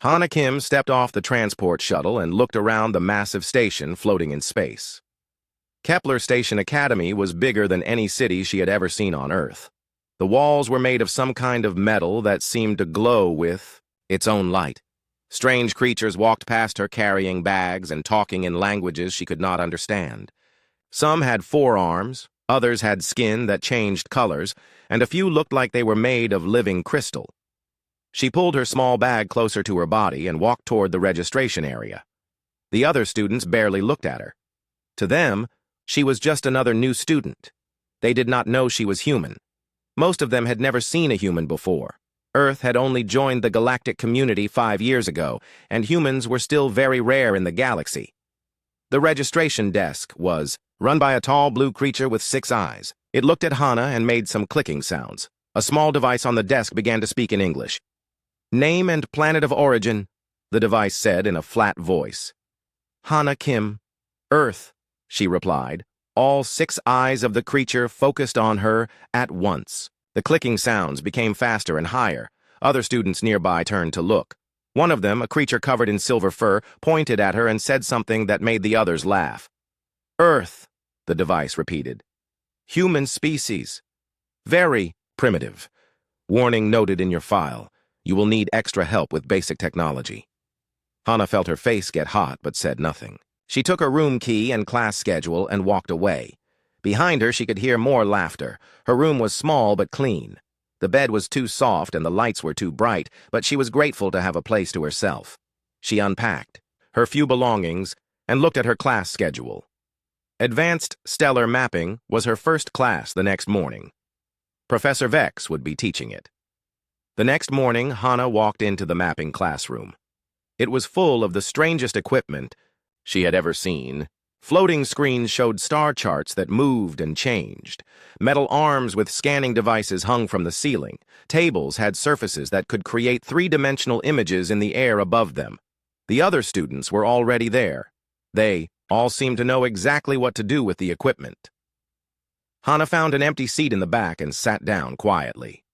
Hana Kim stepped off the transport shuttle and looked around the massive station floating in space. Kepler Station Academy was bigger than any city she had ever seen on Earth. The walls were made of some kind of metal that seemed to glow with its own light. Strange creatures walked past her carrying bags and talking in languages she could not understand. Some had 4 arms, others had skin that changed colors, and a few looked like they were made of living crystal. She pulled her small bag closer to her body and walked toward the registration area. The other students barely looked at her. To them, she was just another new student. They did not know she was human. Most of them had never seen a human before. Earth had only joined the galactic community 5 years ago, and humans were still very rare in the galaxy. The registration desk was run by a tall blue creature with 6 eyes. It looked at Hana and made some clicking sounds. A small device on the desk began to speak in English. "Name and planet of origin," the device said in a flat voice. "Hana Kim." "Earth," she replied. All 6 eyes of the creature focused on her at once. The clicking sounds became faster and higher. Other students nearby turned to look. One of them, a creature covered in silver fur, pointed at her and said something that made the others laugh. "Earth," the device repeated. "Human species. Very primitive. Warning noted in your file. You will need extra help with basic technology." Hana felt her face get hot but said nothing. She took her room key and class schedule and walked away. Behind her, she could hear more laughter. Her room was small but clean. The bed was too soft and the lights were too bright, but she was grateful to have a place to herself. She unpacked her few belongings and looked at her class schedule. Advanced Stellar Mapping was her first class the next morning. Professor Vex would be teaching it. The next morning, Hana walked into the mapping classroom. It was full of the strangest equipment she had ever seen. Floating screens showed star charts that moved and changed. Metal arms with scanning devices hung from the ceiling. Tables had surfaces that could create 3-dimensional images in the air above them. The other students were already there. They all seemed to know exactly what to do with the equipment. Hana found an empty seat in the back and sat down quietly.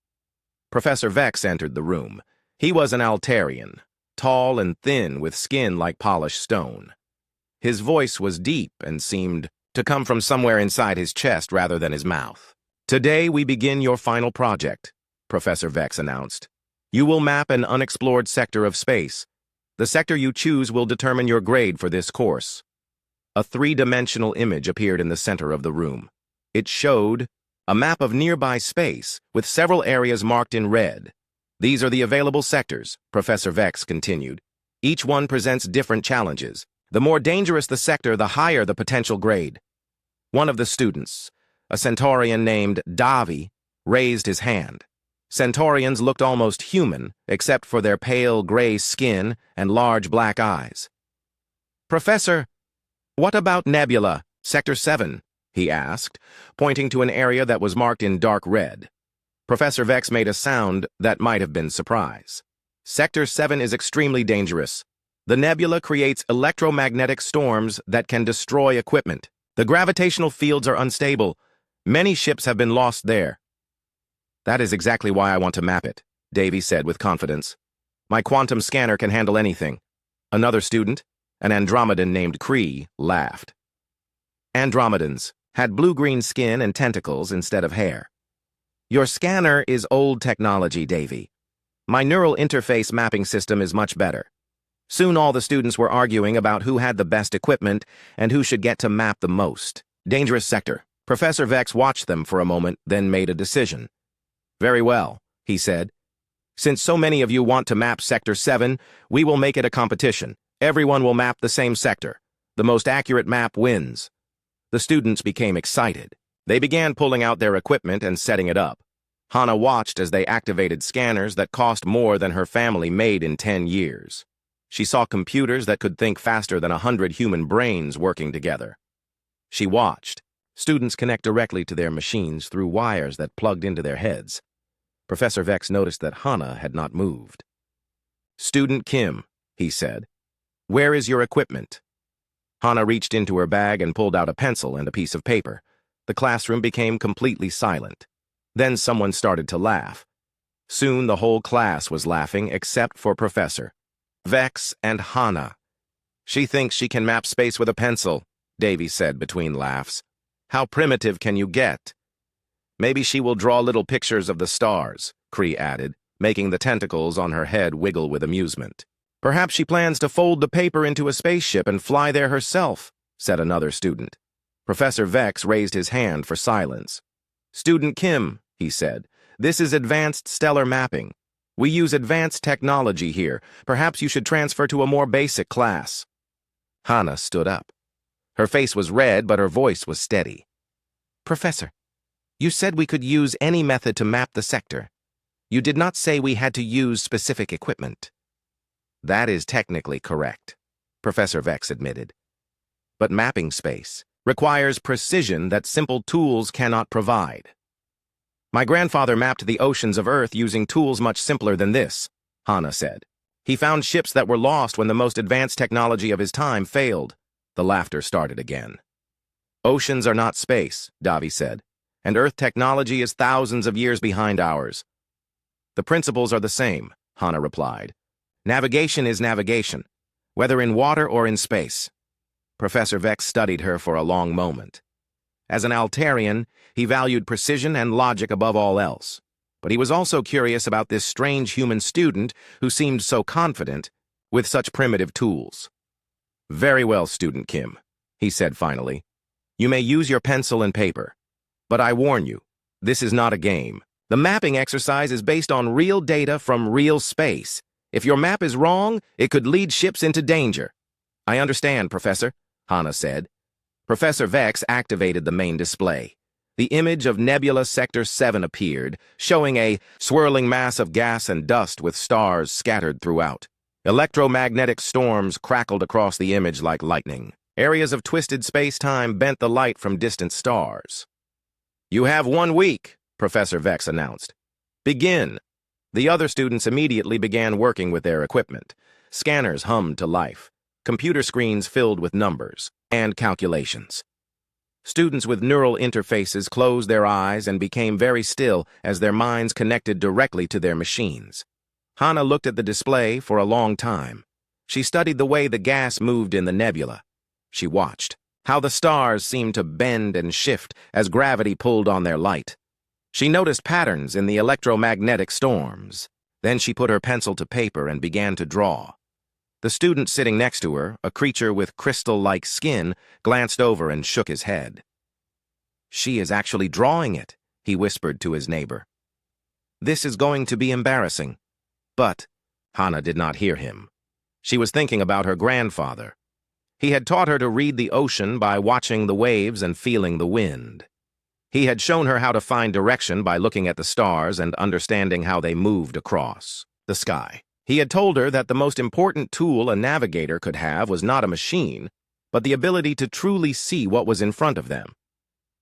Professor Vex entered the room. He was an Altarian, tall and thin with skin like polished stone. His voice was deep and seemed to come from somewhere inside his chest rather than his mouth. "Today we begin your final project," Professor Vex announced. "You will map an unexplored sector of space. The sector you choose will determine your grade for this course." A 3-dimensional image appeared in the center of the room. It showed a map of nearby space with several areas marked in red. "These are the available sectors," Professor Vex continued. "Each one presents different challenges. The more dangerous the sector, the higher the potential grade." One of the students, a Centaurian named Davi, raised his hand. Centaurians looked almost human, except for their pale gray skin and large black eyes. "Professor, what about Nebula, Sector 7? He asked, pointing to an area that was marked in dark red. Professor Vex made a sound that might have been surprise. "Sector 7 is extremely dangerous. The nebula creates electromagnetic storms that can destroy equipment. The gravitational fields are unstable. Many ships have been lost there." "That is exactly why I want to map it," Davy said with confidence. "My quantum scanner can handle anything." Another student, an Andromedan named Kree, laughed. Andromedans had blue-green skin and tentacles instead of hair. "Your scanner is old technology, Davy. My neural interface mapping system is much better." Soon all the students were arguing about who had the best equipment and who should get to map the most. Dangerous sector. Professor Vex watched them for a moment, then made a decision. "Very well," he said. "Since so many of you want to map Sector 7, we will make it a competition. Everyone will map the same sector. The most accurate map wins." The students became excited. They began pulling out their equipment and setting it up. Hana watched as they activated scanners that cost more than her family made in 10 years. She saw computers that could think faster than 100 human brains working together. She watched. Students connect directly to their machines through wires that plugged into their heads. Professor Vex noticed that Hana had not moved. "Student Kim," he said, "where is your equipment?" Hana reached into her bag and pulled out a pencil and a piece of paper. The classroom became completely silent. Then someone started to laugh. Soon the whole class was laughing except for Professor. Vex and Hana. She thinks she can map space with a pencil, Davy said between laughs. How primitive can you get? Maybe she will draw little pictures of the stars, Cree added, making the tentacles on her head wiggle with amusement. Perhaps she plans to fold the paper into a spaceship and fly there herself, said another student. Professor Vex raised his hand for silence. Student Kim, he said, this is advanced stellar mapping. We use advanced technology here. Perhaps you should transfer to a more basic class. Hana stood up. Her face was red, but her voice was steady. Professor, you said we could use any method to map the sector. You did not say we had to use specific equipment. That is technically correct, Professor Vex admitted. But mapping space requires precision that simple tools cannot provide. My grandfather mapped the oceans of Earth using tools much simpler than this, Hana said. He found ships that were lost when the most advanced technology of his time failed. The laughter started again. Oceans are not space, Davi said, and Earth technology is thousands of years behind ours. The principles are the same, Hana replied. Navigation is navigation, whether in water or in space. Professor Vex studied her for a long moment. As an Altarian, he valued precision and logic above all else. But he was also curious about this strange human student who seemed so confident with such primitive tools. Very well, Student Kim, he said finally. You may use your pencil and paper. But I warn you, this is not a game. The mapping exercise is based on real data from real space. If your map is wrong, it could lead ships into danger. I understand, Professor, Hana said. Professor Vex activated the main display. The image of Nebula Sector 7 appeared, showing a swirling mass of gas and dust with stars scattered throughout. Electromagnetic storms crackled across the image like lightning. Areas of twisted space-time bent the light from distant stars. You have 1 week, Professor Vex announced. Begin. The other students immediately began working with their equipment. Scanners hummed to life. Computer screens filled with numbers and calculations. Students with neural interfaces closed their eyes and became very still as their minds connected directly to their machines. Hana looked at the display for a long time. She studied the way the gas moved in the nebula. She watched how the stars seemed to bend and shift as gravity pulled on their light. She noticed patterns in the electromagnetic storms. Then she put her pencil to paper and began to draw. The student sitting next to her, a creature with crystal-like skin, glanced over and shook his head. She is actually drawing it, he whispered to his neighbor. This is going to be embarrassing. But Hana did not hear him. She was thinking about her grandfather. He had taught her to read the ocean by watching the waves and feeling the wind. He had shown her how to find direction by looking at the stars and understanding how they moved across the sky. He had told her that the most important tool a navigator could have was not a machine, but the ability to truly see what was in front of them.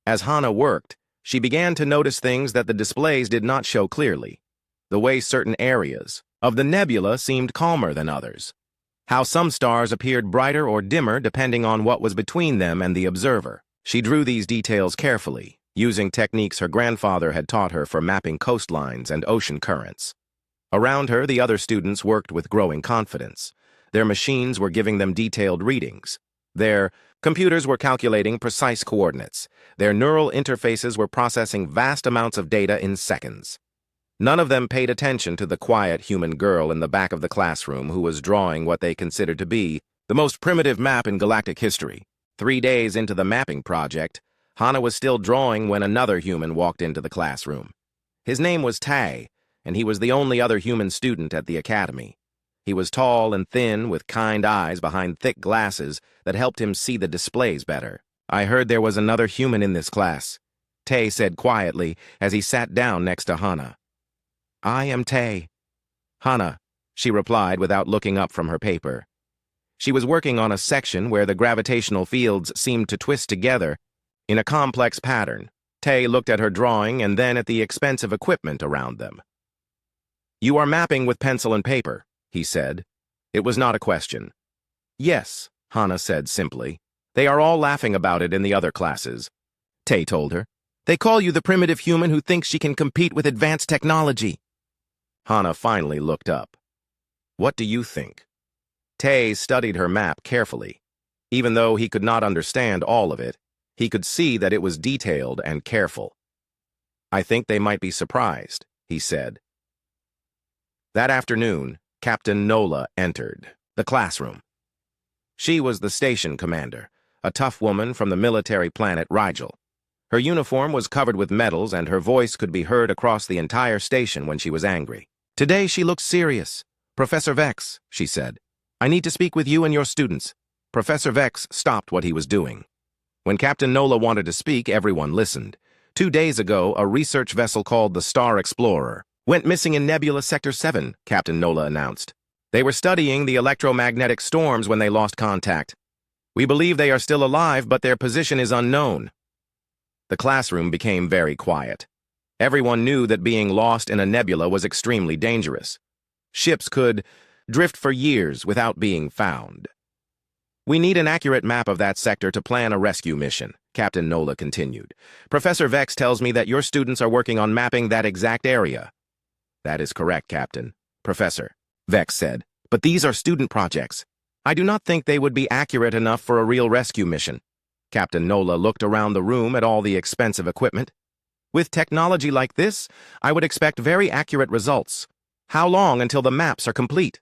As Hana worked, she began to notice things that the displays did not show clearly. The way certain areas of the nebula seemed calmer than others. How some stars appeared brighter or dimmer depending on what was between them and the observer. She drew these details carefully, using techniques her grandfather had taught her for mapping coastlines and ocean currents. Around her, the other students worked with growing confidence. Their machines were giving them detailed readings. Their computers were calculating precise coordinates. Their neural interfaces were processing vast amounts of data in seconds. None of them paid attention to the quiet human girl in the back of the classroom who was drawing what they considered to be the most primitive map in galactic history. 3 days into the mapping project, Hana was still drawing when another human walked into the classroom. His name was Tai, and he was the only other human student at the academy. He was tall and thin, with kind eyes behind thick glasses that helped him see the displays better. I heard there was another human in this class, Tai said quietly as he sat down next to Hana. I am Tai. Hana, she replied without looking up from her paper. She was working on a section where the gravitational fields seemed to twist together in a complex pattern. Tai looked at her drawing and then at the expensive equipment around them. You are mapping with pencil and paper, he said. It was not a question. Yes, Hana said simply. They are all laughing about it in the other classes. Tai told her. They call you the primitive human who thinks she can compete with advanced technology. Hana finally looked up. What do you think? Tay studied her map carefully. Even though he could not understand all of it, he could see that it was detailed and careful. "I think they might be surprised," he said. That afternoon, Captain Nola entered the classroom. She was the station commander, a tough woman from the military planet Rigel. Her uniform was covered with medals, and her voice could be heard across the entire station when she was angry. "Today she looked serious. Professor Vex," she said, "I need to speak with you and your students." Professor Vex stopped what he was doing. When Captain Nola wanted to speak, everyone listened. 2 days ago, a research vessel called the Star Explorer went missing in Nebula Sector 7, Captain Nola announced. "They were studying the electromagnetic storms when they lost contact. We believe they are still alive, but their position is unknown." The classroom became very quiet. Everyone knew that being lost in a nebula was extremely dangerous. Ships could drift for years without being found. "We need an accurate map of that sector to plan a rescue mission," Captain Nola continued. "Professor Vex tells me that your students are working on mapping that exact area." "That is correct, Captain," Professor Vex said. "But these are student projects. I do not think they would be accurate enough for a real rescue mission." Captain Nola looked around the room at all the expensive equipment. "With technology like this, I would expect very accurate results. How long until the maps are complete?"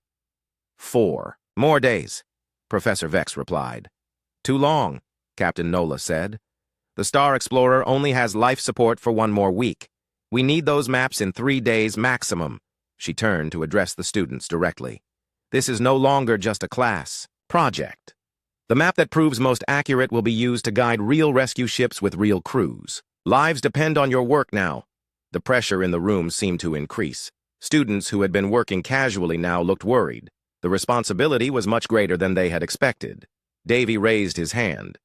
4 more days, Professor Vex replied. "Too long," Captain Nola said. "The Star Explorer only has life support for 1 more week. We need those maps in 3 days maximum." She turned to address the students directly. "This is no longer just a class project. The map that proves most accurate will be used to guide real rescue ships with real crews. Lives depend on your work now." The pressure in the room seemed to increase. Students who had been working casually now looked worried. The responsibility was much greater than they had expected. Davy raised his hand.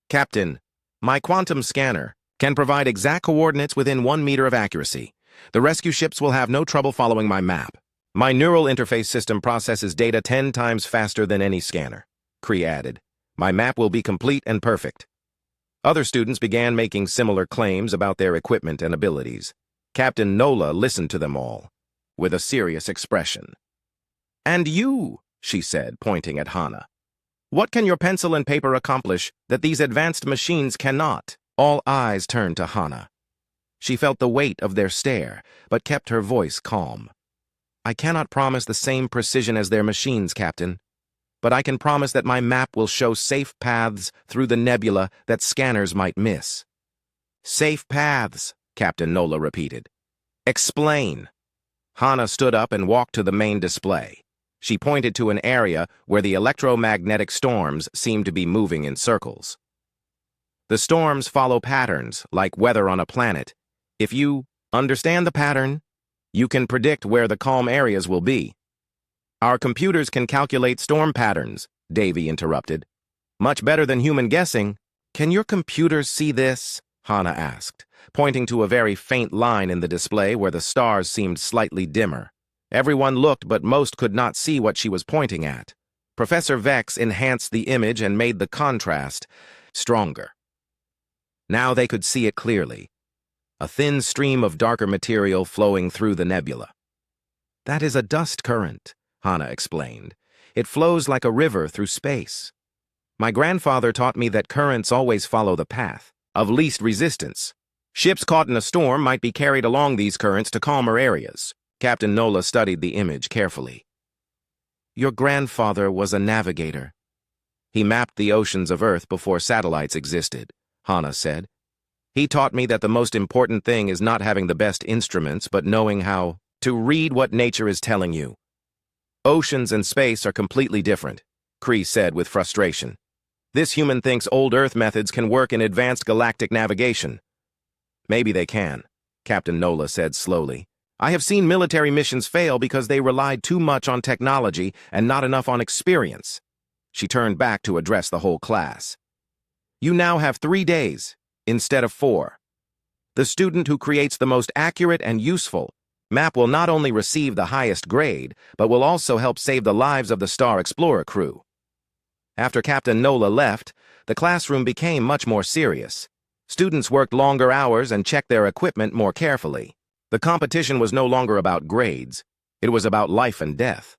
"Captain, my quantum scanner can provide exact coordinates within 1 meter of accuracy. The rescue ships will have no trouble following my map. My neural interface system processes data 10 times faster than any scanner," Cree added. "My map will be complete and perfect." Other students began making similar claims about their equipment and abilities. Captain Nola listened to them all, with a serious expression. "And you," she said, pointing at Hana. "What can your pencil and paper accomplish that these advanced machines cannot?" All eyes turned to Hana. She felt the weight of their stare, but kept her voice calm. "I cannot promise the same precision as their machines, Captain. But I can promise that my map will show safe paths through the nebula that scanners might miss." "Safe paths," Captain Nola repeated. "Explain." Hana stood up and walked to the main display. She pointed to an area where the electromagnetic storms seemed to be moving in circles. "The storms follow patterns, like weather on a planet. If you understand the pattern, you can predict where the calm areas will be." "Our computers can calculate storm patterns," Davy interrupted. "Much better than human guessing." "Can your computers see this?" Hana asked, pointing to a very faint line in the display where the stars seemed slightly dimmer. Everyone looked, but most could not see what she was pointing at. Professor Vex enhanced the image and made the contrast stronger. Now they could see it clearly. A thin stream of darker material flowing through the nebula. "That is a dust current," Hana explained. "It flows like a river through space. My grandfather taught me that currents always follow the path of least resistance. Ships caught in a storm might be carried along these currents to calmer areas." Captain Nola studied the image carefully. "Your grandfather was a navigator. He mapped the oceans of Earth before satellites existed," Hana said. "He taught me that the most important thing is not having the best instruments, but knowing how to read what nature is telling you." "Oceans and space are completely different," Cree said with frustration. "This human thinks old Earth methods can work in advanced galactic navigation." "Maybe they can," Captain Nola said slowly. "I have seen military missions fail because they relied too much on technology and not enough on experience." She turned back to address the whole class. "You now have 3 days instead of 4. The student who creates the most accurate and useful map will not only receive the highest grade, but will also help save the lives of the Star Explorer crew." After Captain Nola left, the classroom became much more serious. Students worked longer hours and checked their equipment more carefully. The competition was no longer about grades. It was about life and death.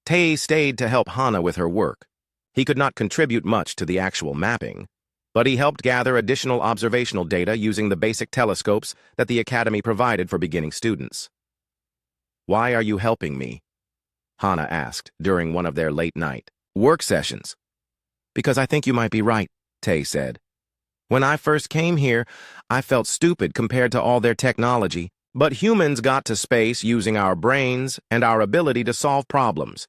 Tay stayed to help Hana with her work. He could not contribute much to the actual mapping, but he helped gather additional observational data using the basic telescopes that the Academy provided for beginning students. "Why are you helping me?" Hana asked during one of their late-night work sessions. "Because I think you might be right," Tay said. "When I first came here, I felt stupid compared to all their technology, but humans got to space using our brains and our ability to solve problems.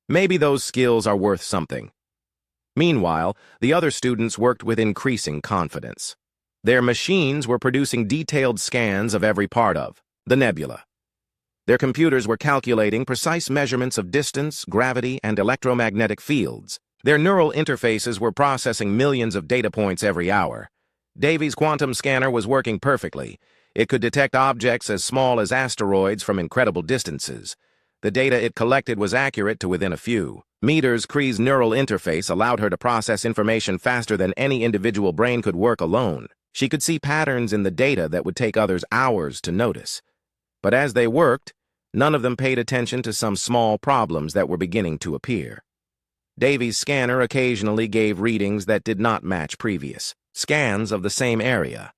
Maybe those skills are worth something." Meanwhile, the other students worked with increasing confidence. Their machines were producing detailed scans of every part of the nebula. Their computers were calculating precise measurements of distance, gravity, and electromagnetic fields. Their neural interfaces were processing millions of data points every hour. Davy's quantum scanner was working perfectly. It could detect objects as small as asteroids from incredible distances. The data it collected was accurate to within a few meters. Kree's neural interface allowed her to process information faster than any individual brain could work alone. She could see patterns in the data that would take others hours to notice. But as they worked, none of them paid attention to some small problems that were beginning to appear. Davy's scanner occasionally gave readings that did not match previous scans of the same area.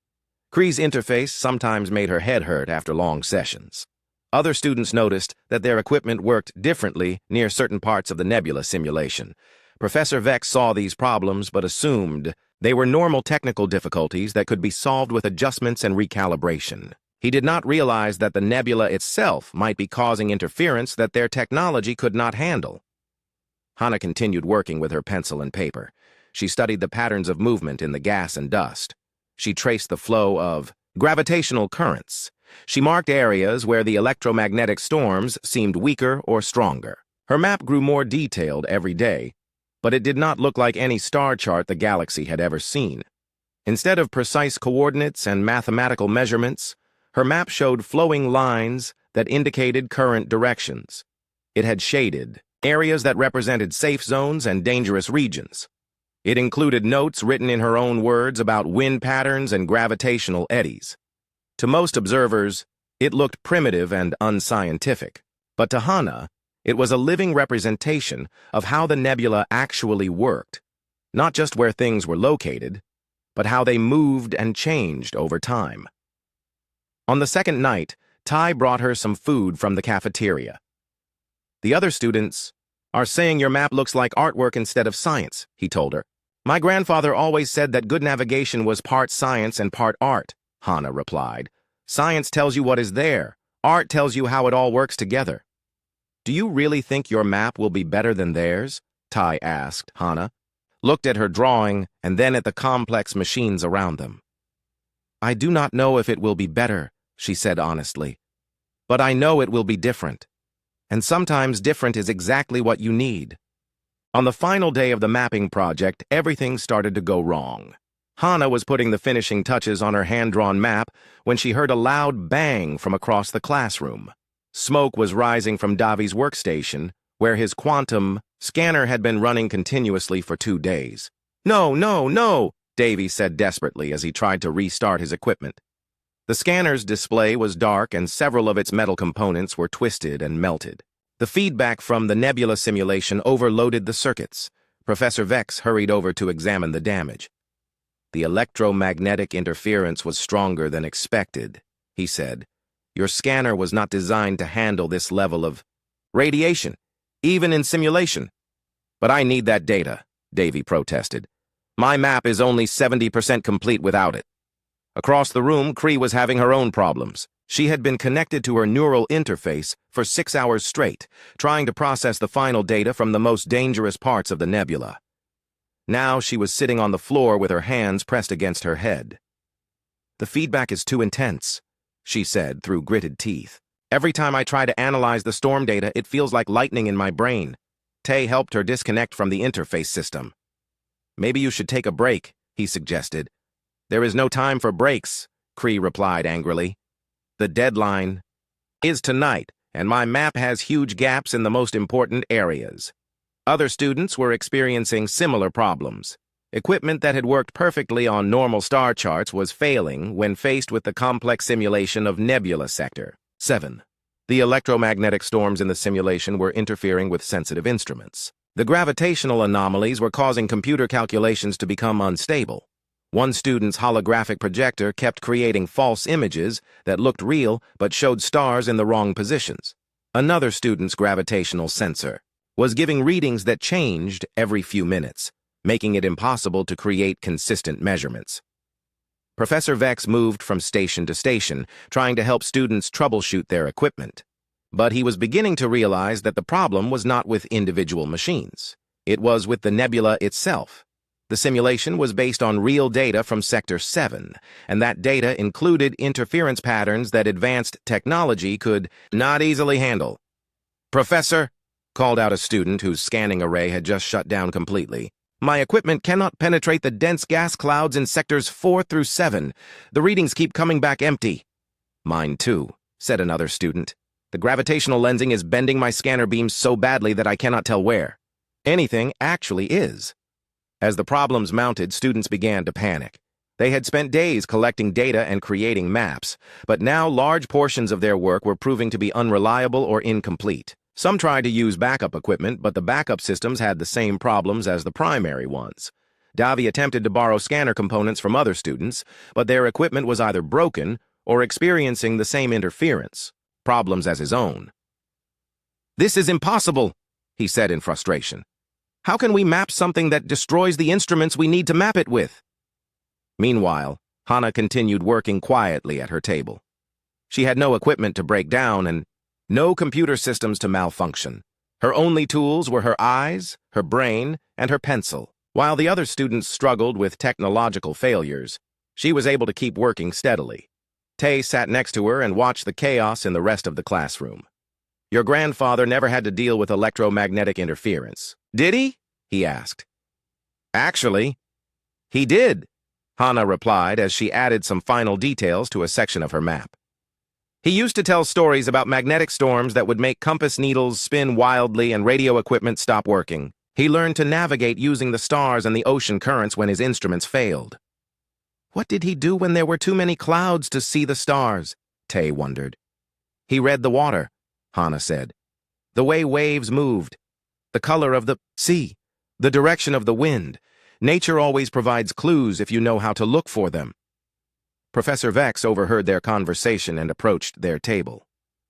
Kree's interface sometimes made her head hurt after long sessions. Other students noticed that their equipment worked differently near certain parts of the nebula simulation. Professor Vex saw these problems but assumed they were normal technical difficulties that could be solved with adjustments and recalibration. He did not realize that the nebula itself might be causing interference that their technology could not handle. Hana continued working with her pencil and paper. She studied the patterns of movement in the gas and dust. She traced the flow of gravitational currents. She marked areas where the electromagnetic storms seemed weaker or stronger. Her map grew more detailed every day, but it did not look like any star chart the galaxy had ever seen. Instead of precise coordinates and mathematical measurements, her map showed flowing lines that indicated current directions. It had shaded areas that represented safe zones and dangerous regions. It included notes written in her own words about wind patterns and gravitational eddies. To most observers, it looked primitive and unscientific, but to Hana, it was a living representation of how the nebula actually worked, not just where things were located, but how they moved and changed over time. On the second night, Ty brought her some food from the cafeteria. "The other students are saying your map looks like artwork instead of science," he told her. "My grandfather always said that good navigation was part science and part art," Hana replied. "Science tells you what is there. Art tells you how it all works together." "Do you really think your map will be better than theirs?" Ty asked Hana, looked at her drawing, and then at the complex machines around them. "I do not know if it will be better," she said honestly. "But I know it will be different. And sometimes different is exactly what you need." On the final day of the mapping project, everything started to go wrong. Hana was putting the finishing touches on her hand-drawn map when she heard a loud bang from across the classroom. Smoke was rising from Davi's workstation, where his quantum scanner had been running continuously for 2 days. "No, no, no," Davy said desperately as he tried to restart his equipment. The scanner's display was dark and several of its metal components were twisted and melted. The feedback from the nebula simulation overloaded the circuits. Professor Vex hurried over to examine the damage. "The electromagnetic interference was stronger than expected," he said. "Your scanner was not designed to handle this level of radiation, even in simulation." "But I need that data," Davy protested. "My map is only 70% complete without it." Across the room, Kree was having her own problems. She had been connected to her neural interface for 6 hours straight, trying to process the final data from the most dangerous parts of the nebula. Now she was sitting on the floor with her hands pressed against her head. "The feedback is too intense," she said through gritted teeth. "Every time I try to analyze the storm data, it feels like lightning in my brain." Tay helped her disconnect from the interface system. "Maybe you should take a break," he suggested. "There is no time for breaks," Kree replied angrily. "The deadline is tonight, and my map has huge gaps in the most important areas." Other students were experiencing similar problems. Equipment that had worked perfectly on normal star charts was failing when faced with the complex simulation of Nebula Sector 7. The electromagnetic storms in the simulation were interfering with sensitive instruments. The gravitational anomalies were causing computer calculations to become unstable. One student's holographic projector kept creating false images that looked real but showed stars in the wrong positions. Another student's gravitational sensor was giving readings that changed every few minutes, making it impossible to create consistent measurements. Professor Vex moved from station to station, trying to help students troubleshoot their equipment. But he was beginning to realize that the problem was not with individual machines. It was with the nebula itself. The simulation was based on real data from Sector 7, and that data included interference patterns that advanced technology could not easily handle. "Professor," called out a student whose scanning array had just shut down completely, "my equipment cannot penetrate the dense gas clouds in Sectors 4 through 7. The readings keep coming back empty." "Mine too," said another student. "The gravitational lensing is bending my scanner beams so badly that I cannot tell where anything actually is." As the problems mounted, students began to panic. They had spent days collecting data and creating maps, but now large portions of their work were proving to be unreliable or incomplete. Some tried to use backup equipment, but the backup systems had the same problems as the primary ones. Davi attempted to borrow scanner components from other students, but their equipment was either broken or experiencing the same interference problems as his own. "This is impossible," he said in frustration. "How can we map something that destroys the instruments we need to map it with?" Meanwhile, Hana continued working quietly at her table. She had no equipment to break down and no computer systems to malfunction. Her only tools were her eyes, her brain, and her pencil. While the other students struggled with technological failures, she was able to keep working steadily. Tay sat next to her and watched the chaos in the rest of the classroom. "Your grandfather never had to deal with electromagnetic interference, did he?" he asked. "Actually, he did," Hana replied as she added some final details to a section of her map. "He used to tell stories about magnetic storms that would make compass needles spin wildly and radio equipment stop working. He learned to navigate using the stars and the ocean currents when his instruments failed." "What did he do when there were too many clouds to see the stars?" Tay wondered. "He read the water," Hana said. "The way waves moved, the color of the sea, the direction of the wind. Nature always provides clues if you know how to look for them." Professor Vex overheard their conversation and approached their table.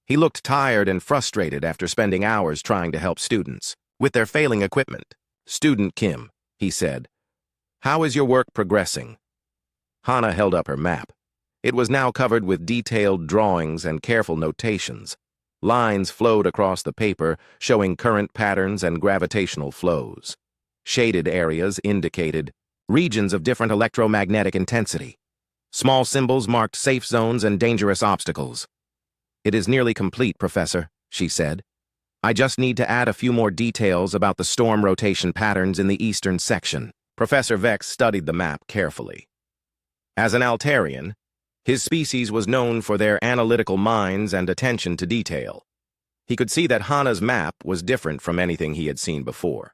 He looked tired and frustrated after spending hours trying to help students with their failing equipment. "Student Kim," he said, "how is your work progressing?" Hana held up her map. It was now covered with detailed drawings and careful notations. Lines flowed across the paper, showing current patterns and gravitational flows. Shaded areas indicated regions of different electromagnetic intensity. Small symbols marked safe zones and dangerous obstacles. "It is nearly complete, Professor," she said. "I just need to add a few more details about the storm rotation patterns in the eastern section." Professor Vex studied the map carefully. As an Altarian, his species was known for their analytical minds and attention to detail. He could see that Hana's map was different from anything he had seen before.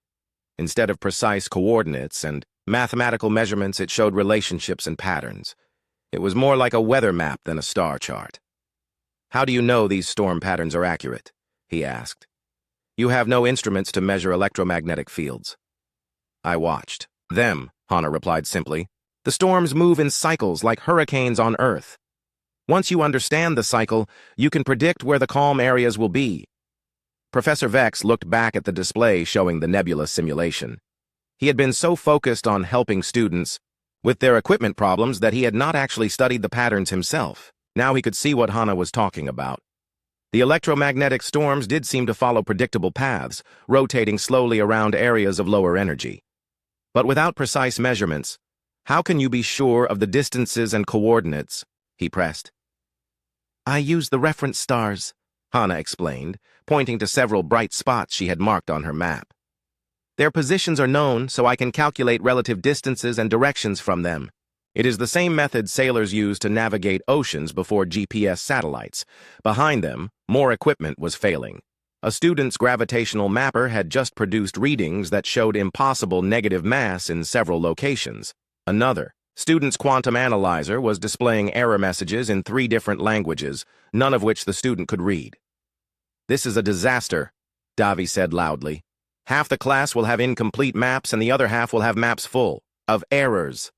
Instead of precise coordinates and mathematical measurements, it showed relationships and patterns. It was more like a weather map than a star chart. "How do you know these storm patterns are accurate?" he asked. "You have no instruments to measure electromagnetic fields." "I watched them," Hana replied simply. "The storms move in cycles like hurricanes on Earth. Once you understand the cycle, you can predict where the calm areas will be." Professor Vex looked back at the display showing the nebula simulation. He had been so focused on helping students with their equipment problems that he had not actually studied the patterns himself. Now he could see what Hana was talking about. The electromagnetic storms did seem to follow predictable paths, rotating slowly around areas of lower energy. But without precise measurements, how can you be sure of the distances and coordinates? He pressed. "I use the reference stars," Hana explained, pointing to several bright spots she had marked on her map. "Their positions are known, so I can calculate relative distances and directions from them. It is the same method sailors used to navigate oceans before GPS satellites. Behind them, more equipment was failing. A student's gravitational mapper had just produced readings that showed impossible negative mass in several locations. Another student's quantum analyzer was displaying error messages in 3 different languages, none of which the student could read. "This is a disaster," Davi said loudly. "Half the class will have incomplete maps and the other half will have maps full of errors."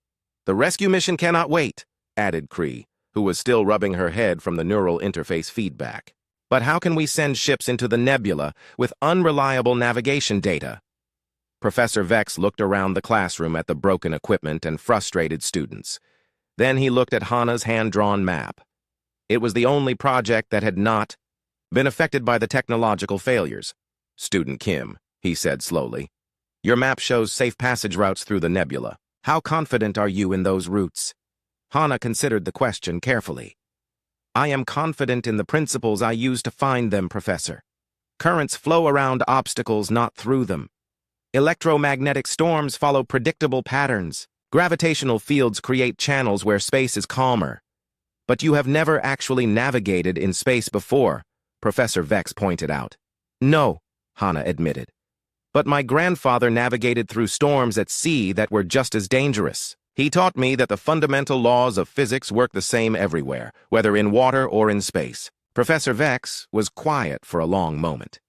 "The rescue mission cannot wait," added Cree, who was still rubbing her head from the neural interface feedback. "But how can we send ships into the nebula with unreliable navigation data?" Professor Vex looked around the classroom at the broken equipment and frustrated students. Then he looked at Hana's hand-drawn map. It was the only project that had not been affected by the technological failures. "Student Kim," he said slowly, "your map shows safe passage routes through the nebula. How confident are you in those routes?" Hana considered the question carefully. "I am confident in the principles I use to find them, Professor. Currents flow around obstacles, not through them. Electromagnetic storms follow predictable patterns. Gravitational fields create channels where space is calmer. But you have never actually navigated in space before," Professor Vex pointed out. "No," Hana admitted. "But my grandfather navigated through storms at sea that were just as dangerous. He taught me that the fundamental laws of physics work the same everywhere, whether in water or in space." Professor Vex was quiet for a long moment.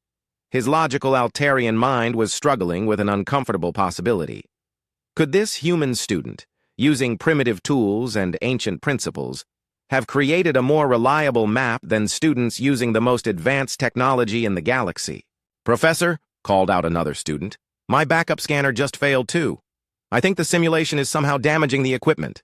His logical Altarian mind was struggling with an uncomfortable possibility. Could this human student, using primitive tools and ancient principles, have created a more reliable map than students using the most advanced technology in the galaxy? "Professor," called out another student, "my backup scanner just failed too. I think the simulation is somehow damaging the equipment."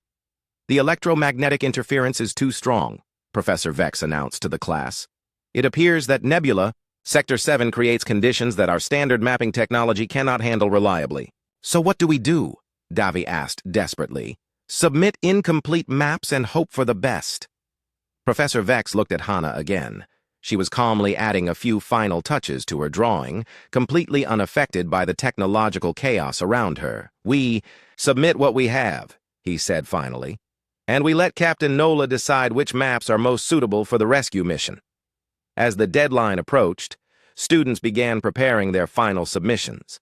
"The electromagnetic interference is too strong," Professor Vex announced to the class. "It appears that Nebula, Sector 7 creates conditions that our standard mapping technology cannot handle reliably." "So what do we do?" Davi asked desperately. "Submit incomplete maps and hope for the best." Professor Vex looked at Hana again. She was calmly adding a few final touches to her drawing, completely unaffected by the technological chaos around her. "We submit what we have," he said finally, "and we let Captain Nola decide which maps are most suitable for the rescue mission." As the deadline approached, students began preparing their final submissions.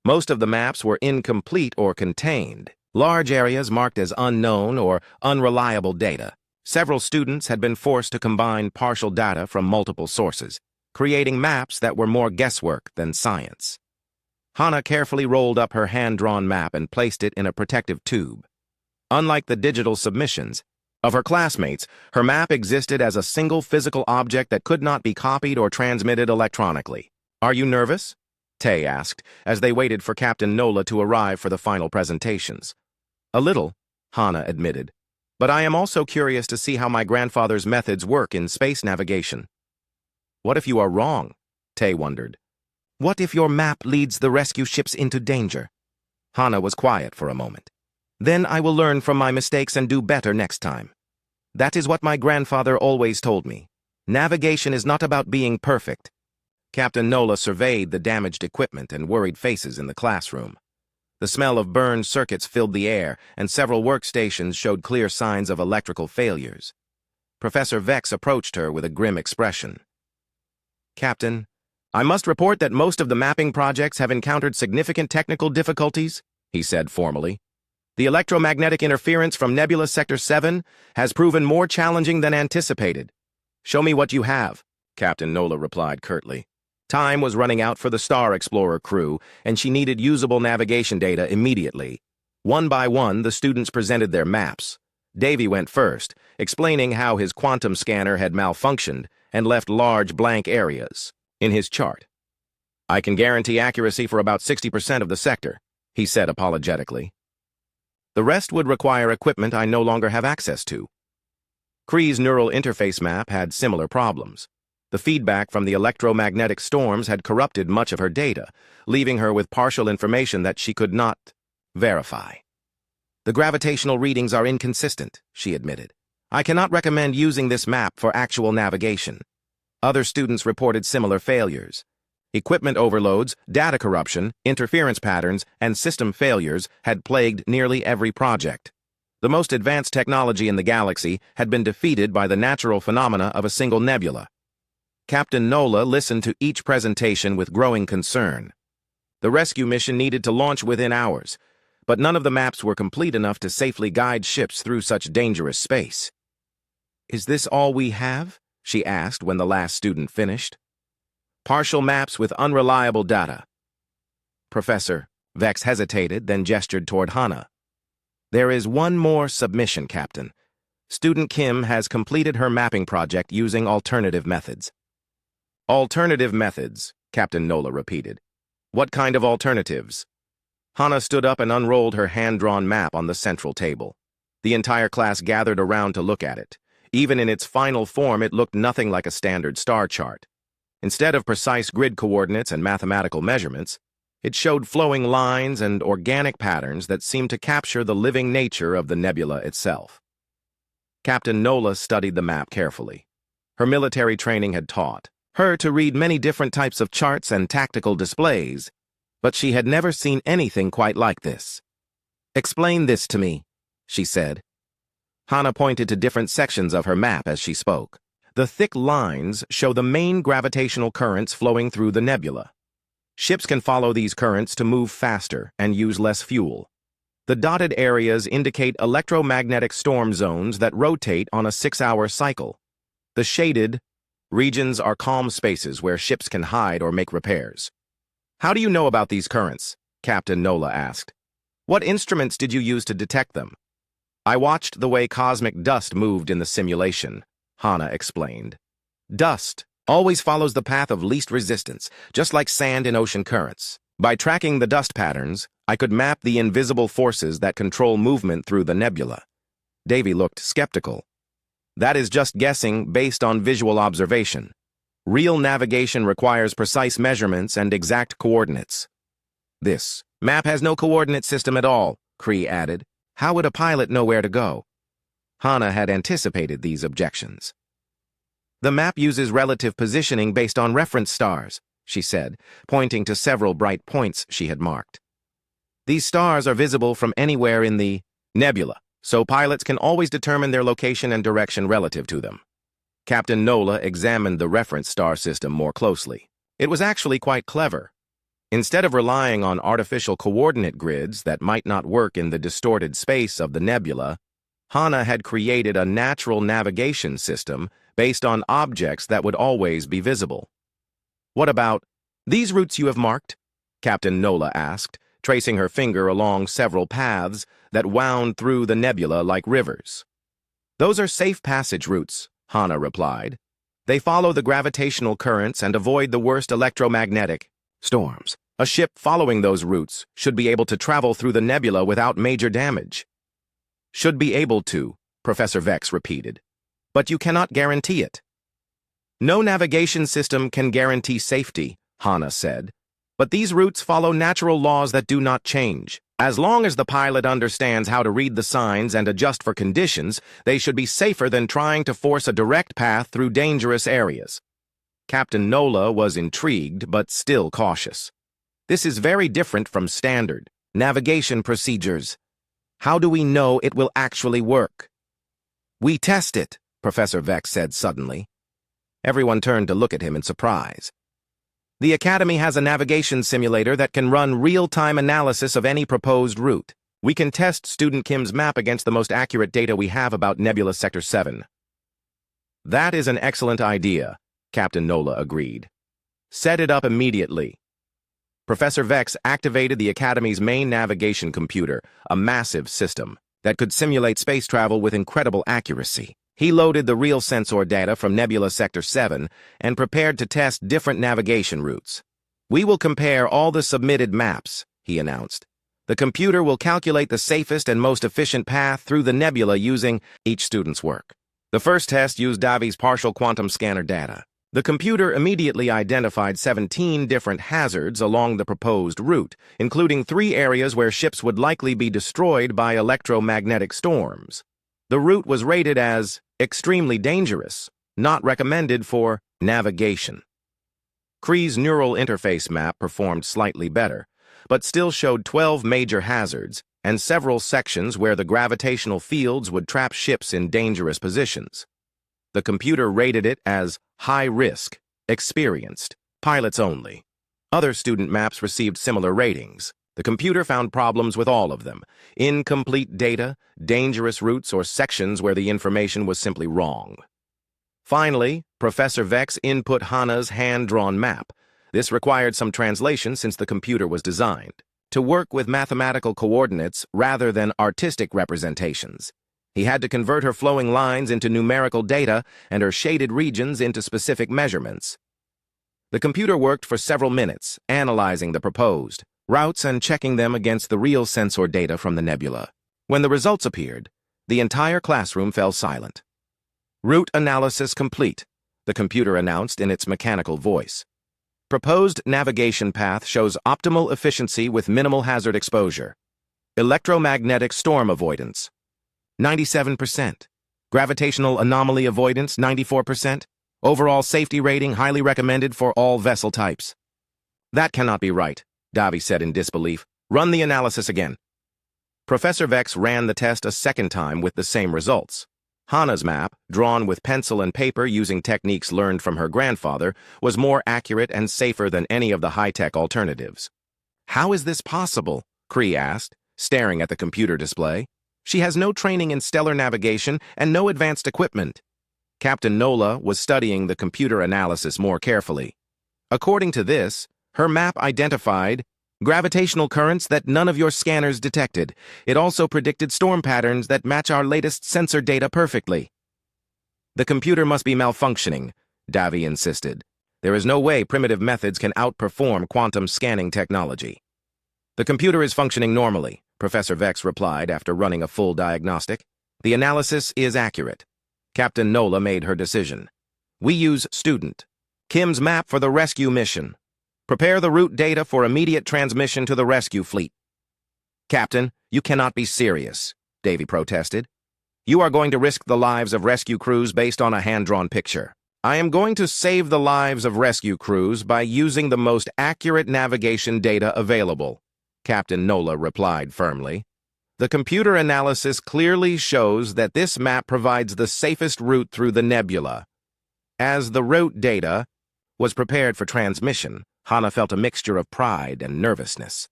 Most of the maps were incomplete or contained large areas marked as unknown or unreliable data. Several students had been forced to combine partial data from multiple sources, creating maps that were more guesswork than science. Hana carefully rolled up her hand-drawn map and placed it in a protective tube. Unlike the digital submissions of her classmates, her map existed as a single physical object that could not be copied or transmitted electronically. "Are you nervous?" Tay asked, as they waited for Captain Nola to arrive for the final presentations. "A little," Hana admitted, "but I am also curious to see how my grandfather's methods work in space navigation." "What if you are wrong?" Tay wondered. "What if your map leads the rescue ships into danger?" Hana was quiet for a moment. "Then I will learn from my mistakes and do better next time. That is what my grandfather always told me. Navigation is not about being perfect." Captain Nola surveyed the damaged equipment and worried faces in the classroom. The smell of burned circuits filled the air, and several workstations showed clear signs of electrical failures. Professor Vex approached her with a grim expression. "Captain, I must report that most of the mapping projects have encountered significant technical difficulties," he said formally. "The electromagnetic interference from Nebula Sector 7 has proven more challenging than anticipated." "Show me what you have," Captain Nola replied curtly. Time was running out for the Star Explorer crew, and she needed usable navigation data immediately. One by one, the students presented their maps. Davy went first, explaining how his quantum scanner had malfunctioned and left large blank areas in his chart. "I can guarantee accuracy for about 60% of the sector," he said apologetically. "The rest would require equipment I no longer have access to." Kree's neural interface map had similar problems. The feedback from the electromagnetic storms had corrupted much of her data, leaving her with partial information that she could not verify. "The gravitational readings are inconsistent," she admitted. "I cannot recommend using this map for actual navigation." Other students reported similar failures. Equipment overloads, data corruption, interference patterns, and system failures had plagued nearly every project. The most advanced technology in the galaxy had been defeated by the natural phenomena of a single nebula. Captain Nola listened to each presentation with growing concern. The rescue mission needed to launch within hours, but none of the maps were complete enough to safely guide ships through such dangerous space. "Is this all we have?" she asked when the last student finished. Partial maps with unreliable data. Professor Vex hesitated, then gestured toward Hana. There is one more submission, Captain. Student Kim has completed her mapping project using alternative methods. Alternative methods, Captain Nola repeated. What kind of alternatives? Hana stood up and unrolled her hand-drawn map on the central table. The entire class gathered around to look at it. Even in its final form, it looked nothing like a standard star chart. Instead of precise grid coordinates and mathematical measurements, it showed flowing lines and organic patterns that seemed to capture the living nature of the nebula itself. Captain Nola studied the map carefully. Her military training had taught her to read many different types of charts and tactical displays, but she had never seen anything quite like this. "Explain this to me," she said. Hana pointed to different sections of her map as she spoke. The thick lines show the main gravitational currents flowing through the nebula. Ships can follow these currents to move faster and use less fuel. The dotted areas indicate electromagnetic storm zones that rotate on a 6-hour cycle. The shaded regions are calm spaces where ships can hide or make repairs. "How do you know about these currents?" Captain Nola asked. "What instruments did you use to detect them?" "I watched the way cosmic dust moved in the simulation," Hana explained. "Dust always follows the path of least resistance, just like sand in ocean currents. By tracking the dust patterns, I could map the invisible forces that control movement through the nebula." Davy looked skeptical. "That is just guessing based on visual observation. Real navigation requires precise measurements and exact coordinates." "This map has no coordinate system at all," Cree added. "How would a pilot know where to go?" Hana had anticipated these objections. "The map uses relative positioning based on reference stars," she said, pointing to several bright points she had marked. "These stars are visible from anywhere in the nebula, so pilots can always determine their location and direction relative to them." Captain Nola examined the reference star system more closely. It was actually quite clever. Instead of relying on artificial coordinate grids that might not work in the distorted space of the nebula, Hana had created a natural navigation system based on objects that would always be visible. "What about these routes you have marked?" Captain Nola asked, tracing her finger along several paths that wound through the nebula like rivers. "Those are safe passage routes," Hana replied. "They follow the gravitational currents and avoid the worst electromagnetic storms. A ship following those routes should be able to travel through the nebula without major damage." "Should be able to," Professor Vex repeated. "But you cannot guarantee it." "No navigation system can guarantee safety," Hana said. "But these routes follow natural laws that do not change. As long as the pilot understands how to read the signs and adjust for conditions, they should be safer than trying to force a direct path through dangerous areas." Captain Nola was intrigued, but still cautious. "This is very different from standard navigation procedures. How do we know it will actually work?" "We test it," Professor Vex said suddenly. Everyone turned to look at him in surprise. "The Academy has a navigation simulator that can run real-time analysis of any proposed route. We can test Student Kim's map against the most accurate data we have about Nebula Sector 7. "That is an excellent idea," Captain Nola agreed. "Set it up immediately." Professor Vex activated the Academy's main navigation computer, a massive system that could simulate space travel with incredible accuracy. He loaded the real sensor data from Nebula Sector 7 and prepared to test different navigation routes. "We will compare all the submitted maps," he announced. "The computer will calculate the safest and most efficient path through the nebula using each student's work." The first test used Davi's partial quantum scanner data. The computer immediately identified 17 different hazards along the proposed route, including 3 areas where ships would likely be destroyed by electromagnetic storms. The route was rated as extremely dangerous, not recommended for navigation. Kree's neural interface map performed slightly better, but still showed 12 major hazards and several sections where the gravitational fields would trap ships in dangerous positions. The computer rated it as high risk, experienced, pilots only. Other student maps received similar ratings. The computer found problems with all of them: incomplete data, dangerous routes, or sections where the information was simply wrong. Finally, Professor Vex input Hana's hand-drawn map, This required some translation since the computer was designed to work with mathematical coordinates rather than artistic representations. He had to convert her flowing lines into numerical data and her shaded regions into specific measurements. The computer worked for several minutes, analyzing the proposed routes and checking them against the real sensor data from the nebula. When the results appeared, the entire classroom fell silent. "Route analysis complete," the computer announced in its mechanical voice. "Proposed navigation path shows optimal efficiency with minimal hazard exposure. Electromagnetic storm avoidance, 97%. Gravitational anomaly avoidance, 94%. Overall safety rating highly recommended for all vessel types." "That cannot be right," Davi said in disbelief. "Run the analysis again." Professor Vex ran the test a second time with the same results. Hana's map, drawn with pencil and paper using techniques learned from her grandfather, was more accurate and safer than any of the high-tech alternatives. "How is this possible?" Cree asked, staring at the computer display. "She has no training in stellar navigation and no advanced equipment." Captain Nola was studying the computer analysis more carefully. According to this, her map identified gravitational currents that none of your scanners detected. It also predicted storm patterns that match our latest sensor data perfectly. "The computer must be malfunctioning," Davi insisted. "There is no way primitive methods can outperform quantum scanning technology." "The computer is functioning normally," Professor Vex replied after running a full diagnostic. "The analysis is accurate." Captain Nola made her decision. "We use student Kim's map for the rescue mission. Prepare the route data for immediate transmission to the rescue fleet." "Captain, you cannot be serious," Davy protested. "You are going to risk the lives of rescue crews based on a hand-drawn picture." "I am going to save the lives of rescue crews by using the most accurate navigation data available," Captain Nola replied firmly. "The computer analysis clearly shows that this map provides the safest route through the nebula." As the route data was prepared for transmission, Hana felt a mixture of pride and nervousness.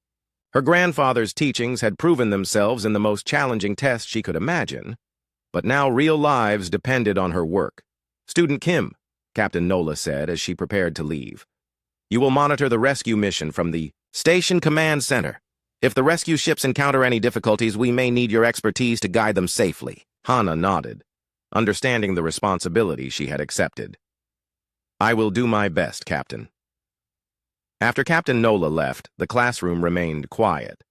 Her grandfather's teachings had proven themselves in the most challenging test she could imagine, but now real lives depended on her work. "Student Kim," Captain Nola said as she prepared to leave, "you will monitor the rescue mission from the Station Command Center. If the rescue ships encounter any difficulties, we may need your expertise to guide them safely." Hana nodded, understanding the responsibility she had accepted. "I will do my best, Captain." After Captain Nola left, the classroom remained quiet.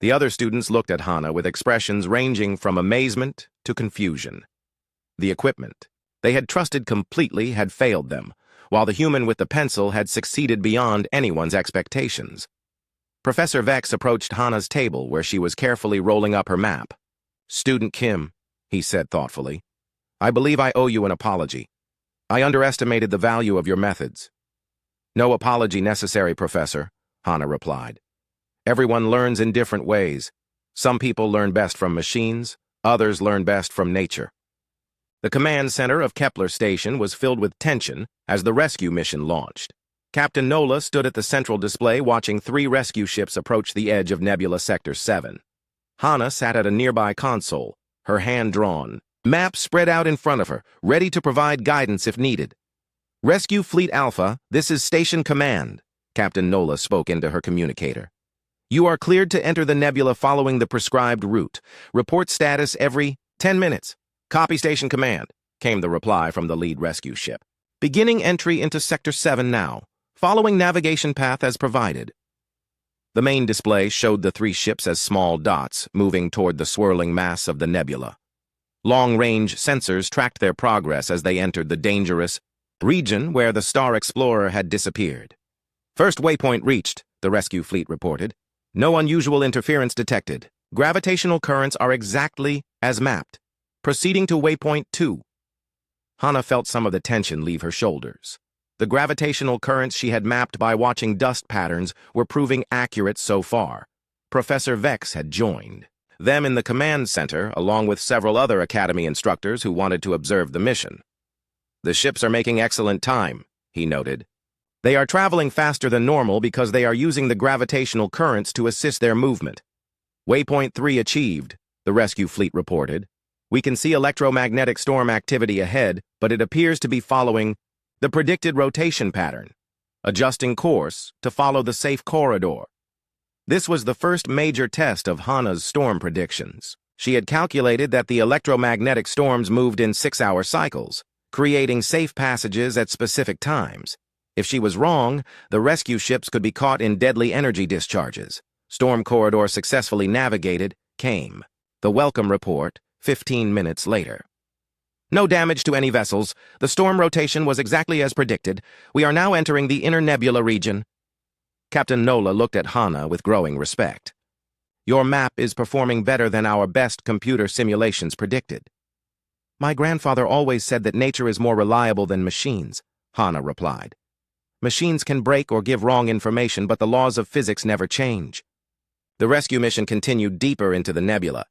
The other students looked at Hana with expressions ranging from amazement to confusion. The equipment they had trusted completely had failed them, while the human with the pencil had succeeded beyond anyone's expectations. Professor Vex approached Hana's table where she was carefully rolling up her map. "Student Kim," he said thoughtfully, "I believe I owe you an apology. I underestimated the value of your methods." "No apology necessary, Professor," Hana replied. "Everyone learns in different ways. Some people learn best from machines, others learn best from nature." The command center of Kepler Station was filled with tension as the rescue mission launched. Captain Nola stood at the central display watching 3 rescue ships approach the edge of Nebula Sector 7. Hana sat at a nearby console, her hand drawn, map spread out in front of her, ready to provide guidance if needed. "Rescue Fleet Alpha, this is Station Command," Captain Nola spoke into her communicator. "You are cleared to enter the nebula following the prescribed route. Report status every 10 minutes. "Copy, Station Command," came the reply from the lead rescue ship. "Beginning entry into Sector 7 now, following navigation path as provided." The main display showed the 3 ships as small dots moving toward the swirling mass of the nebula. Long-range sensors tracked their progress as they entered the dangerous region where the Star Explorer had disappeared. "First waypoint reached," the rescue fleet reported. "No unusual interference detected. Gravitational currents are exactly as mapped. Proceeding to waypoint 2. Hana felt some of the tension leave her shoulders. The gravitational currents she had mapped by watching dust patterns were proving accurate so far. Professor Vex had joined them in the command center, along with several other Academy instructors who wanted to observe the mission. "The ships are making excellent time," he noted. "They are traveling faster than normal because they are using the gravitational currents to assist their movement." "Waypoint 3 achieved," the rescue fleet reported. "We can see electromagnetic storm activity ahead, but it appears to be following the predicted rotation pattern." adjusting course to follow the safe corridor. This was the first major test of Hana's storm predictions. She had calculated that the electromagnetic storms moved in 6-hour cycles, creating safe passages at specific times. If she was wrong, the rescue ships could be caught in deadly energy discharges. Storm corridor successfully navigated came. The welcome report, 15 minutes later. No damage to any vessels. The storm rotation was exactly as predicted. We are now entering the inner nebula region. Captain Nola looked at Hana with growing respect. Your map is performing better than our best computer simulations predicted. My grandfather always said that nature is more reliable than machines, Hana replied. Machines can break or give wrong information, but the laws of physics never change. The rescue mission continued deeper into the nebula.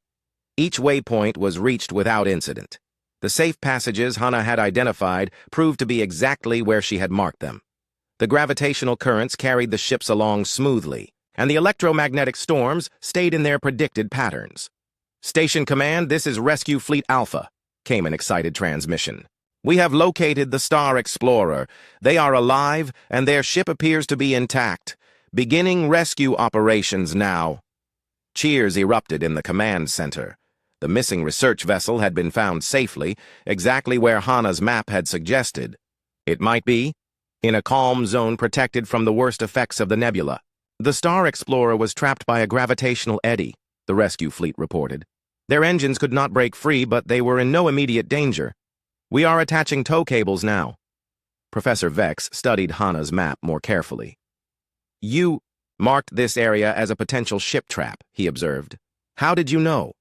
Each waypoint was reached without incident. The safe passages Hana had identified proved to be exactly where she had marked them. The gravitational currents carried the ships along smoothly, and the electromagnetic storms stayed in their predicted patterns. Station Command, this is Rescue Fleet Alpha, came an excited transmission. We have located the Star Explorer. They are alive, and their ship appears to be intact. Beginning rescue operations now. Cheers erupted in the command center. The missing research vessel had been found safely, exactly where Hana's map had suggested. It might be in a calm zone protected from the worst effects of the nebula. The Star Explorer was trapped by a gravitational eddy, the rescue fleet reported. Their engines could not break free, but they were in no immediate danger. We are attaching tow cables now. Professor Vex studied Hana's map more carefully. You marked this area as a potential ship trap, he observed. How did you know?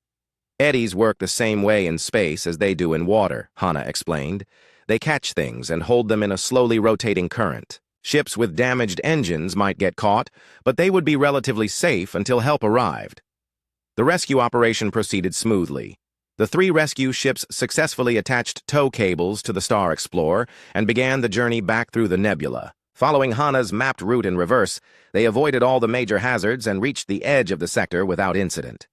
Eddies work the same way in space as they do in water, Hana explained. They catch things and hold them in a slowly rotating current. Ships with damaged engines might get caught, but they would be relatively safe until help arrived. The rescue operation proceeded smoothly. The 3 rescue ships successfully attached tow cables to the Star Explorer and began the journey back through the nebula. Following Hana's mapped route in reverse, they avoided all the major hazards and reached the edge of the sector without incident.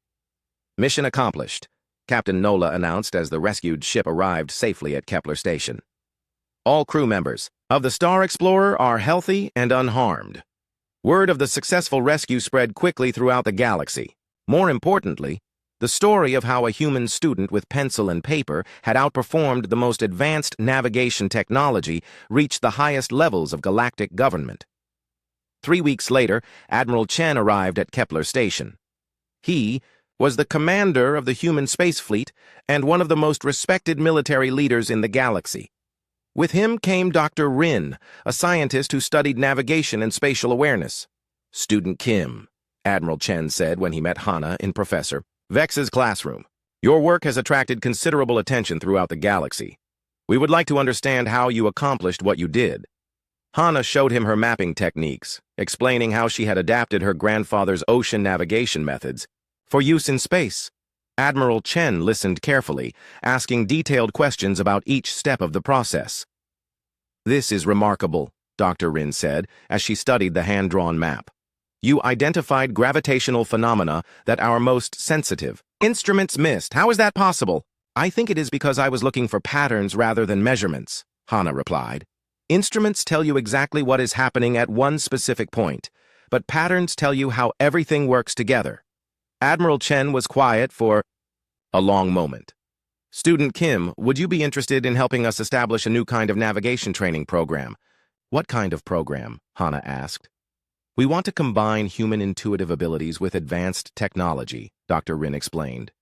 Mission accomplished, Captain Nola announced as the rescued ship arrived safely at Kepler Station. All crew members of the Star Explorer are healthy and unharmed. Word of the successful rescue spread quickly throughout the galaxy. More importantly, the story of how a human student with pencil and paper had outperformed the most advanced navigation technology reached the highest levels of galactic government. 3 weeks later, Admiral Chen arrived at Kepler Station. He was the commander of the human space fleet and one of the most respected military leaders in the galaxy. With him came Dr. Rin, a scientist who studied navigation and spatial awareness. Student Kim, Admiral Chen said when he met Hana in Professor Vex's classroom. Your work has attracted considerable attention throughout the galaxy. We would like to understand how you accomplished what you did. Hana showed him her mapping techniques, explaining how she had adapted her grandfather's ocean navigation methods for use in space. Admiral Chen listened carefully, asking detailed questions about each step of the process. This is remarkable, Dr. Rin said, as she studied the hand-drawn map. You identified gravitational phenomena that our most sensitive instruments missed. How is that possible? I think it is because I was looking for patterns rather than measurements, Hana replied. Instruments tell you exactly what is happening at one specific point, but patterns tell you how everything works together. Admiral Chen was quiet for a long moment. Student Kim, would you be interested in helping us establish a new kind of navigation training program? What kind of program? Hana asked. We want to combine human intuitive abilities with advanced technology, Dr. Rin explained.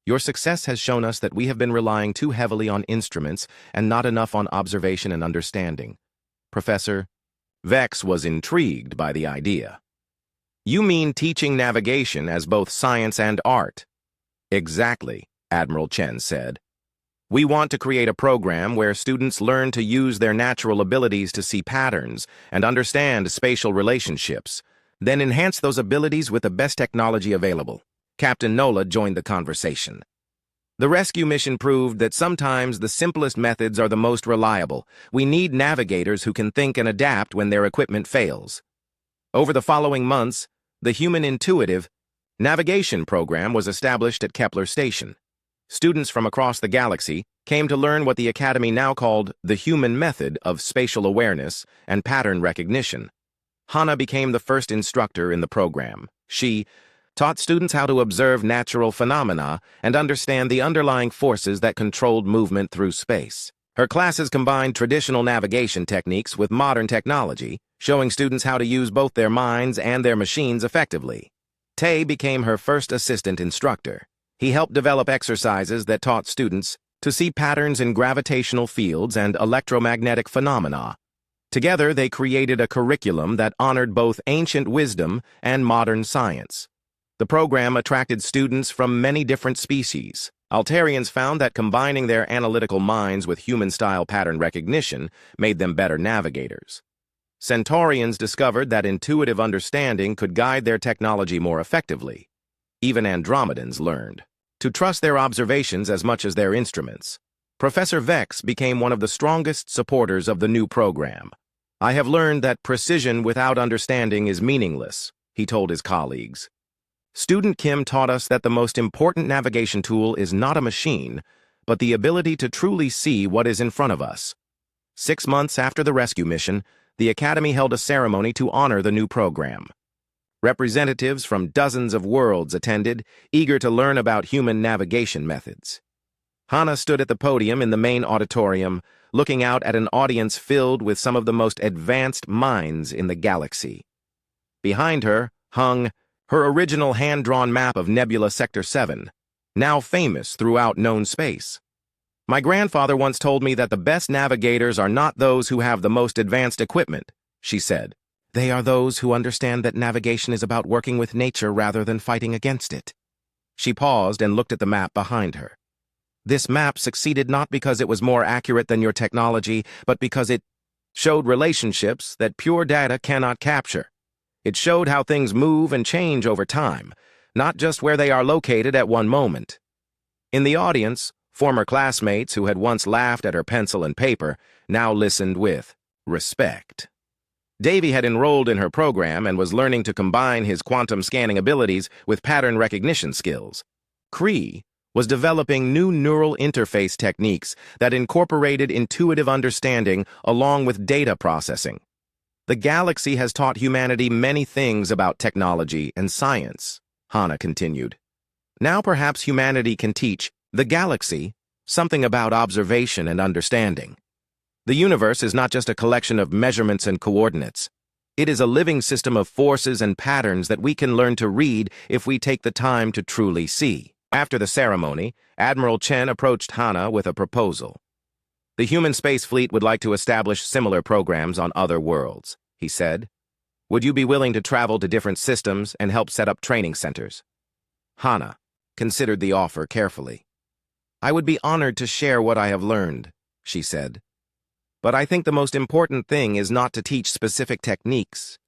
Your success has shown us that we have been relying too heavily on instruments and not enough on observation and understanding. Professor Vex was intrigued by the idea. You mean teaching navigation as both science and art? Exactly, Admiral Chen said. We want to create a program where students learn to use their natural abilities to see patterns and understand spatial relationships, then enhance those abilities with the best technology available. Captain Nola joined the conversation. The rescue mission proved that sometimes the simplest methods are the most reliable. We need navigators who can think and adapt when their equipment fails. Over the following months, the Human Intuitive Navigation Program was established at Kepler Station. Students from across the galaxy came to learn what the Academy now called the human method of spatial awareness and pattern recognition. Hana became the first instructor in the program. She taught students how to observe natural phenomena and understand the underlying forces that controlled movement through space. Her classes combined traditional navigation techniques with modern technology, showing students how to use both their minds and their machines effectively. Tay became her first assistant instructor. He helped develop exercises that taught students to see patterns in gravitational fields and electromagnetic phenomena. Together, they created a curriculum that honored both ancient wisdom and modern science. The program attracted students from many different species. Altarians found that combining their analytical minds with human-style pattern recognition made them better navigators. Centaurians discovered that intuitive understanding could guide their technology more effectively. Even Andromedans learned to trust their observations as much as their instruments. Professor Vex became one of the strongest supporters of the new program. "I have learned that precision without understanding is meaningless," he told his colleagues. Student Kim taught us that the most important navigation tool is not a machine, but the ability to truly see what is in front of us. 6 months after the rescue mission, the Academy held a ceremony to honor the new program. Representatives from dozens of worlds attended, eager to learn about human navigation methods. Hana stood at the podium in the main auditorium, looking out at an audience filled with some of the most advanced minds in the galaxy. Behind her hung her original hand-drawn map of Nebula Sector 7, now famous throughout known space. "My grandfather once told me that the best navigators are not those who have the most advanced equipment," she said. "They are those who understand that navigation is about working with nature rather than fighting against it." She paused and looked at the map behind her. "This map succeeded not because it was more accurate than your technology, but because it showed relationships that pure data cannot capture. It showed how things move and change over time, not just where they are located at one moment." In the audience, former classmates who had once laughed at her pencil and paper now listened with respect. Davy had enrolled in her program and was learning to combine his quantum scanning abilities with pattern recognition skills. Cree was developing new neural interface techniques that incorporated intuitive understanding along with data processing. "The galaxy has taught humanity many things about technology and science," Hana continued. "Now perhaps humanity can teach the galaxy something about observation and understanding. The universe is not just a collection of measurements and coordinates. It is a living system of forces and patterns that we can learn to read if we take the time to truly see." After the ceremony, Admiral Chen approached Hana with a proposal. "The human space fleet would like to establish similar programs on other worlds," he said. "Would you be willing to travel to different systems and help set up training centers?" Hana considered the offer carefully. "I would be honored to share what I have learned," she said. "But I think the most important thing is not to teach specific techniques,